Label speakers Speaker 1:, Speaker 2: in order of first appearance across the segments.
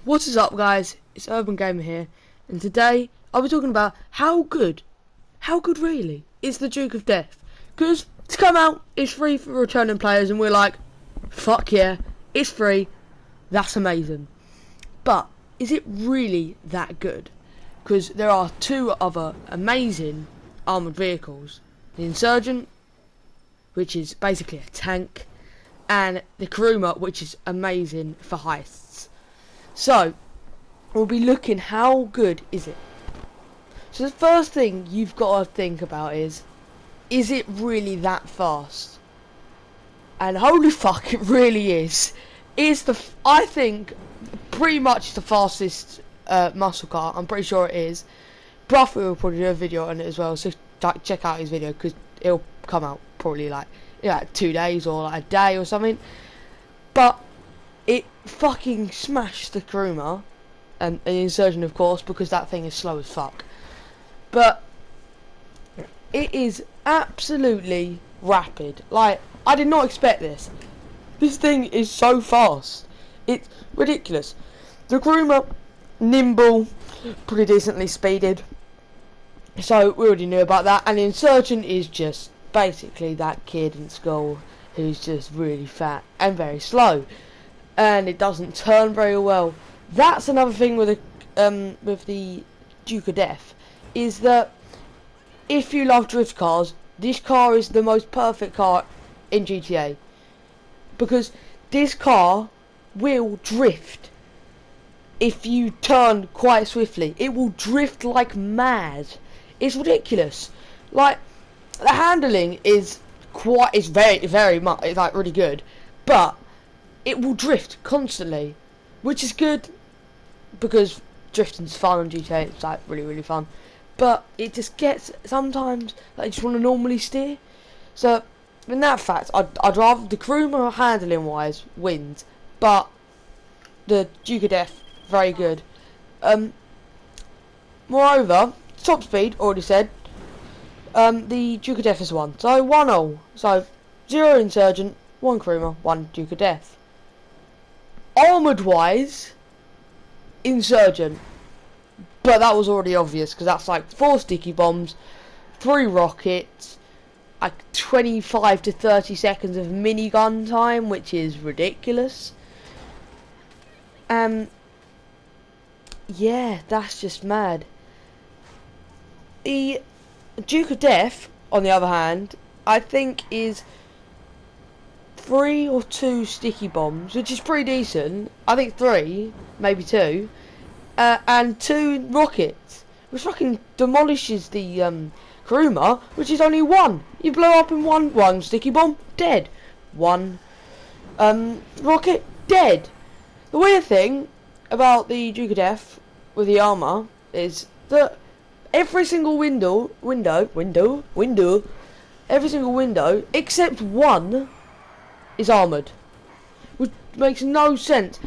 Speaker 1: What is up, guys? It's Urban Gamer here, and today I'll be talking about how good really is the Duke of Death. Because to come out, it's free for returning players, and we're like, fuck yeah, it's free, that's amazing. But is it really that good? Because there are two other amazing armoured vehicles: the Insurgent, which is basically a tank, and the Kuruma, which is amazing for heists. So we'll be looking how good is it. So the first thing you've got to think about is it really that fast? And holy fuck, it really is. I think pretty much the fastest muscle car. I'm pretty sure it is. Bruff will probably do a video on it as well, so check out his video because it'll come out probably like 2 days or like a day or something. But it fucking smashed the Kuruma and the Insurgent, of course, because that thing is slow as fuck. But it is absolutely rapid. Like, I did not expect this. This thing is so fast. It's ridiculous. The Kuruma, nimble, pretty decently speeded. So we already knew about that. And the Insurgent is just basically that kid in school who's just really fat and very slow. And it doesn't turn very well. That's another thing with the Duke of Death, is that if you love drift cars, this car is the most perfect car in GTA, because this car will drift if you turn quite swiftly. It will drift like mad. It's ridiculous. Like, the handling is very much, it's like really good, but it will drift constantly, which is good because drifting's fun on GTA. It's like really fun, but it just gets sometimes like you just want to normally steer. So in that fact, I'd rather the Kuruma handling wise wins, but the Duke of Death very good. Moreover, top speed already said. The Duke of Death is 1, so 1-0. So 0 Insurgent, 1 Kuruma, 1 Duke of Death. Armoured wise, Insurgent, but that was already obvious because that's like 4 sticky bombs, 3 rockets, like 25 to 30 seconds of minigun time, which is ridiculous. Yeah, that's just mad. The Duke of Death, on the other hand, I think is 3 or 2 sticky bombs, which is pretty decent. I think 3, maybe 2, and 2 rockets, which fucking demolishes the Kuruma, which is only 1. You blow up in one sticky bomb, dead. 1 rocket, dead. The weird thing about the Duke of Death with the armor is that every single window, every single window except 1 is armoured, which makes no sense.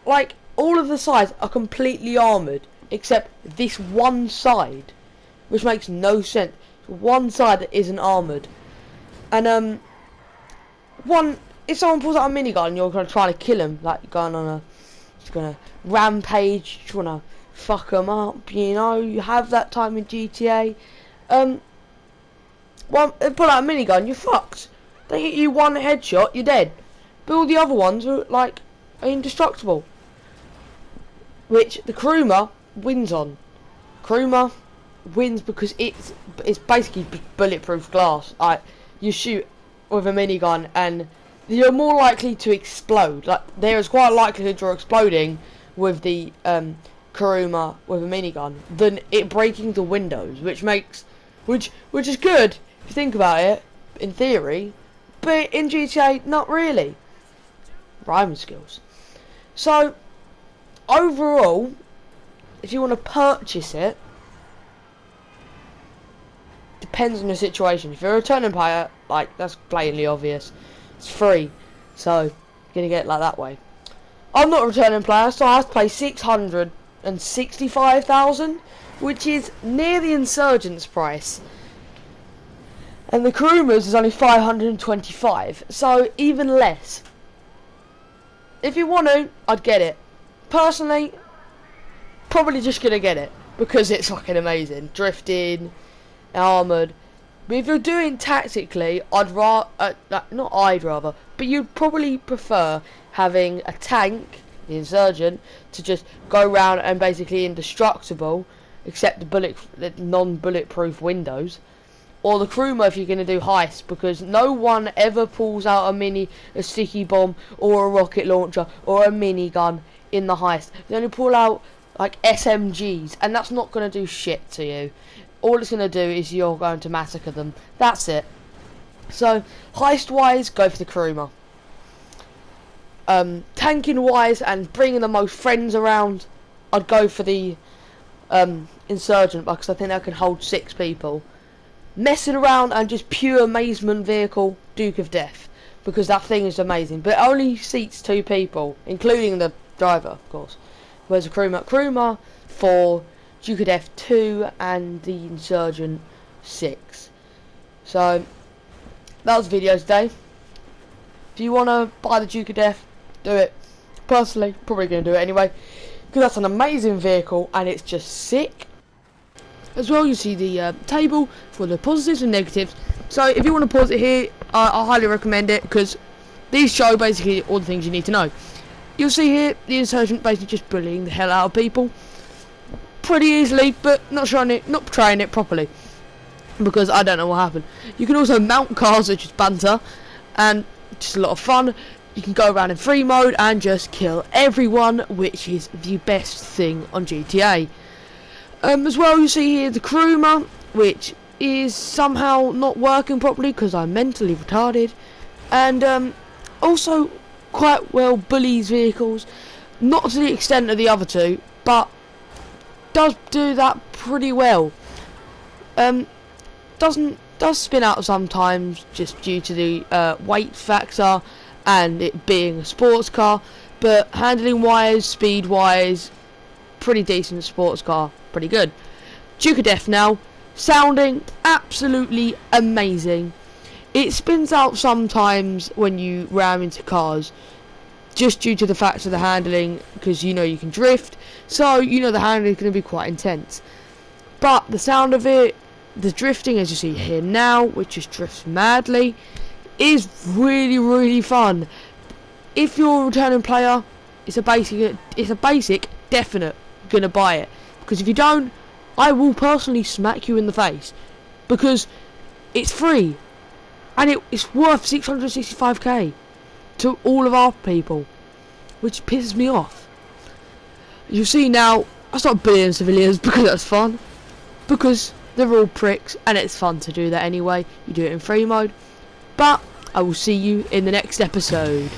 Speaker 1: Like, all of the sides are completely armoured except this one side, which makes no sense. One side that isn't armoured. And if someone pulls out a minigun and you're gonna try to kill him, like going on just gonna rampage, just wanna fuck them up, you know, you have that time in GTA. Well, they pull out a minigun, you're fucked. They hit you 1 headshot, you're dead. But all the other ones are like indestructible, which the Kuruma wins on. Kuruma wins because it's basically bulletproof glass. Like, you shoot with a minigun and you're more likely to explode. Like, there is quite a likelihood you're exploding with the Kuruma with a minigun than it breaking the windows, which is good if you think about it in theory, but in GTA not really. Rhyming skills. So overall, if you want to purchase it, depends on the situation. If you're a returning player, like, that's blatantly obvious, it's free, so you're gonna get it like that way. I'm not a returning player, so I have to pay 665,000, which is near the Insurgent's price, and the Kuruma's is only 525, so even less. If you want to, I'd get it. personally, probably just gonna get it because it's fucking amazing. Drifting, armoured. But if you're doing tactically, I'd rather, but you'd probably prefer having a tank, the insurgent, to just go around and basically indestructible, except the non-bulletproof windows, or the crewmer if you're going to do heist, because no one ever pulls out a sticky bomb or a rocket launcher or a minigun in the heist. They only pull out like SMGs, and that's not going to do shit to you. All it's going to do is you're going to massacre them. That's it. So, heist-wise, go for the crewmer. Tanking-wise and bringing the most friends around, I'd go for the insurgent, because I think that can hold 6 people. Messing around and just pure amazement vehicle, Duke of Death, because that thing is amazing. But it only seats 2 people, including the driver, of course. Whereas a crewmer for Duke of Death 2 and the insurgent 6. So that was the video today. If you want to buy the Duke of Death, do it. Personally, probably going to do it anyway, because that's an amazing vehicle and it's just sick. As well, you see the table for the positives and negatives. So if you want to pause it here, I highly recommend it, because these show basically all the things you need to know. You'll see here the insurgent basically just bullying the hell out of people pretty easily, but not portraying it properly, because I don't know what happened. You can also mount cars, which is banter and just a lot of fun. You can go around in free mode and just kill everyone, which is the best thing on GTA. As well, you see here the crewmer, which is somehow not working properly because I'm mentally retarded, and also quite well bullies vehicles, not to the extent of the other 2, but does do that pretty well. Does spin out sometimes just due to the weight factor and it being a sports car, but handling wise, speed wise, pretty decent sports car, pretty good. Duke of Death now, sounding absolutely amazing. It spins out sometimes when you ram into cars, just due to the fact of the handling, because you know you can drift, so you know the handling is going to be quite intense. But the sound of it, the drifting, as you see here now, which just drifts madly, is really, really fun. If you're a returning player, it's a basic definite gonna buy it, because if you don't, I will personally smack you in the face, because it's free and it's worth 665k to all of our people, which pisses me off. You see now, I start bullying civilians because that's fun, because they're all pricks and it's fun to do that anyway. You do it in free mode. But I will see you in the next episode.